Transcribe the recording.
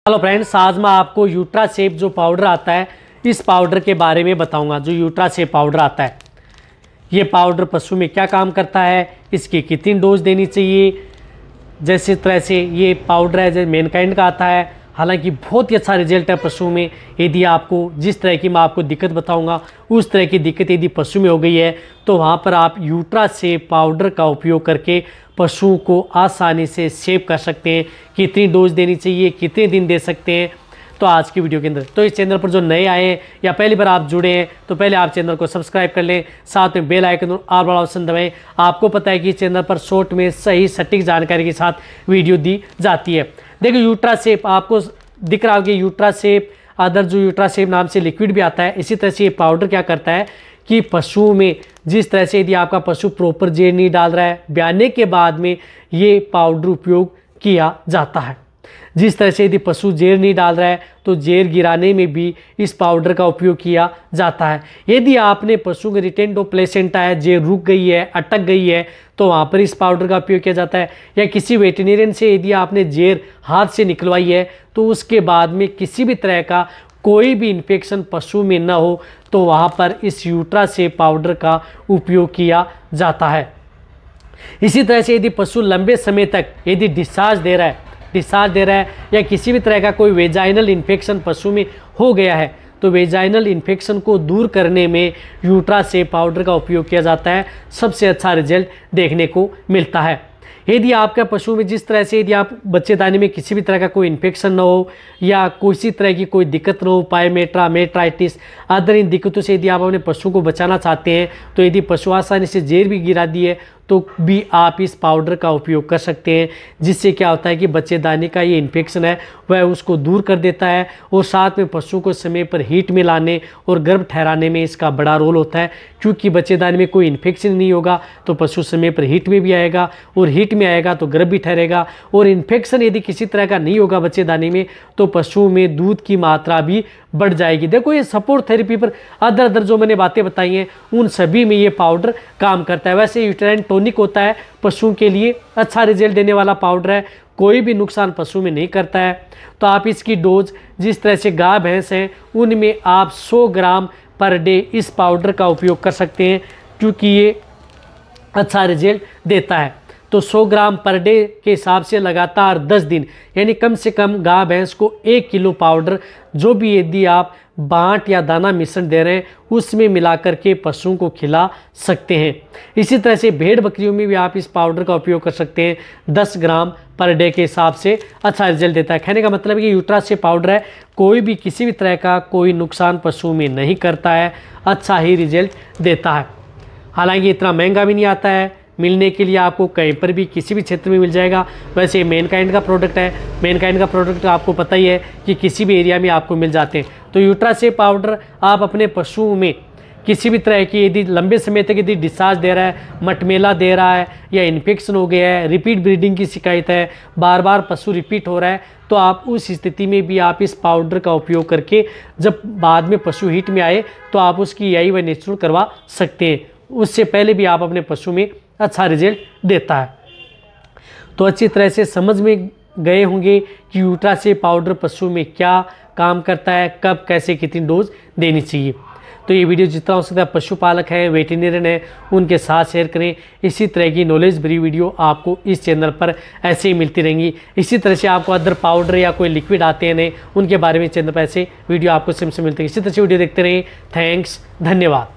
Hello friends, आज मैं आपको यूट्रासेप जो पाउडर आता है इस पाउडर के बारे में बताऊंगा। जो यूट्रासेप पाउडर आता है, ये पाउडर पशु में क्या काम करता है, इसकी कितनी डोज देनी चाहिए। जैसे तरह से ये पाउडर है जैसे मैनकाइंड का आता है, हालांकि बहुत ही अच्छा रिजल्ट है पशु में। यदि आपको जिस तरह की मैं आपको दिक्कत बताऊंगा उस तरह की दिक्कत यदि पशु में हो गई है तो वहाँ पर आप यूट्रासेप पाउडर का उपयोग करके पशु को आसानी से सेव कर सकते हैं। कितनी डोज देनी चाहिए, कितने दिन दे सकते हैं, तो आज की वीडियो के अंदर। तो इस चैनल पर जो नए आए हैं या पहली बार आप जुड़े हैं तो पहले आप चैनल को सब्सक्राइब कर लें, साथ में बेल आइकन और ऑल वाला ऑप्शन दबाएं। आपको पता है कि इस चैनल पर शॉर्ट में सही सटीक जानकारी के साथ वीडियो दी जाती है। देखिए, यूट्रासेप आपको दिख रहा होगा, यूट्रासेप अदर जो यूट्रासेप नाम से लिक्विड भी आता है। इसी तरह से ये पाउडर क्या करता है कि पशुओं में जिस तरह से यदि आपका पशु प्रॉपर जेर नहीं डाल रहा है, ब्याने के बाद में ये पाउडर उपयोग किया जाता है। जिस तरह से यदि पशु जेर नहीं डाल रहा है तो जेर गिराने में भी इस पाउडर का उपयोग किया जाता है। यदि आपने पशु के रिटेंडो प्लेसेंटा है, जेर रुक गई है, अटक गई है, तो वहाँ पर इस पाउडर का उपयोग किया जाता है। या किसी वेटरनरियन से यदि आपने जेर हाथ से निकलवाई है तो उसके बाद में किसी भी तरह का कोई भी इन्फेक्शन पशु में न हो तो वहाँ पर इस यूट्रासेप पाउडर का उपयोग किया जाता है। इसी तरह से यदि पशु लंबे समय तक यदि डिस्चार्ज दे रहा है या किसी भी तरह का कोई वेजाइनल इन्फेक्शन पशु में हो गया है तो वेजाइनल इन्फेक्शन को दूर करने में यूट्रासेप पाउडर का उपयोग किया जाता है। सबसे अच्छा रिजल्ट देखने को मिलता है। यदि आपका पशु में जिस तरह से यदि आप बच्चेदानी में किसी भी तरह का कोई इन्फेक्शन न हो या किसी तरह की कोई दिक्कत न हो, पायमेट्रा, मेट्राइटिस अदर इन दिक्कतों से यदि आप अपने पशु को बचाना चाहते हैं तो यदि पशु आसानी से जेर भी गिरा दिए तो भी आप इस पाउडर का उपयोग कर सकते हैं। जिससे क्या होता है कि बच्चेदानी का ये इन्फेक्शन है वह उसको दूर कर देता है और साथ में पशु को समय पर हीट में लाने और गर्भ ठहराने में इसका बड़ा रोल होता है। क्योंकि बच्चेदानी में कोई इन्फेक्शन नहीं होगा तो पशु समय पर हीट में भी आएगा और हीट में आएगा तो गर्भ भी ठहरेगा। और इन्फेक्शन यदि किसी तरह का नहीं होगा बच्चेदानी में तो पशु में दूध की मात्रा भी बढ़ जाएगी। देखो, ये सपोर्ट थेरेपी पर अदर जो मैंने बातें बताई हैं उन सभी में ये पाउडर काम करता है। वैसे यूटेराइन टॉनिक होता है, पशुओं के लिए अच्छा रिजल्ट देने वाला पाउडर है, कोई भी नुकसान पशु में नहीं करता है। तो आप इसकी डोज जिस तरह से गाय भैंस हैं उनमें आप 100 ग्राम पर डे इस पाउडर का उपयोग कर सकते हैं क्योंकि ये अच्छा रिजल्ट देता है। तो 100 ग्राम पर डे के हिसाब से लगातार 10 दिन यानी कम से कम गाय भैंस को 1 किलो पाउडर जो भी यदि आप बाट या दाना मिश्रण दे रहे हैं उसमें मिलाकर के पशुओं को खिला सकते हैं। इसी तरह से भेड़ बकरियों में भी आप इस पाउडर का उपयोग कर सकते हैं। 10 ग्राम पर डे के हिसाब से अच्छा रिजल्ट देता है। कहने का मतलब है कि यूट्रासेप पाउडर है, कोई भी किसी भी तरह का कोई नुकसान पशु में नहीं करता है, अच्छा ही रिजल्ट देता है। हालांकि इतना महंगा भी नहीं आता है, मिलने के लिए आपको कहीं पर भी किसी भी क्षेत्र में मिल जाएगा। वैसे मैनकाइंड का प्रोडक्ट है, मैनकाइंड का प्रोडक्ट आपको पता ही है कि किसी भी एरिया में आपको मिल जाते हैं। तो यूट्रासेप पाउडर आप अपने पशुओं में किसी भी तरह की यदि लंबे समय तक यदि डिस्चार्ज दे रहा है, मटमेला दे रहा है या इन्फेक्शन हो गया है, रिपीट ब्रीडिंग की शिकायत है, बार बार पशु रिपीट हो रहा है, तो आप उस स्थिति में भी आप इस पाउडर का उपयोग करके जब बाद में पशु हीट में आए तो आप उसकी आई व नेचुरल करवा सकते हैं। उससे पहले भी आप अपने पशु में अच्छा रिजल्ट देता है। तो अच्छी तरह से समझ में गए होंगे कि यूट्रासेप पाउडर पशु में क्या काम करता है, कब कैसे कितनी डोज देनी चाहिए। तो ये वीडियो जितना हो सकता है पशुपालक हैं, वेटरनरियन हैं, उनके साथ शेयर करें। इसी तरह की नॉलेज भरी वीडियो आपको इस चैनल पर ऐसे ही मिलती रहेंगी। इसी तरह से आपको अदर पाउडर या कोई लिक्विड आते हैं नए, उनके बारे में चैनल पर ऐसे वीडियो आपको सिम से मिलते हैं। इसी तरह से वीडियो देखते रहें। थैंक्स, धन्यवाद।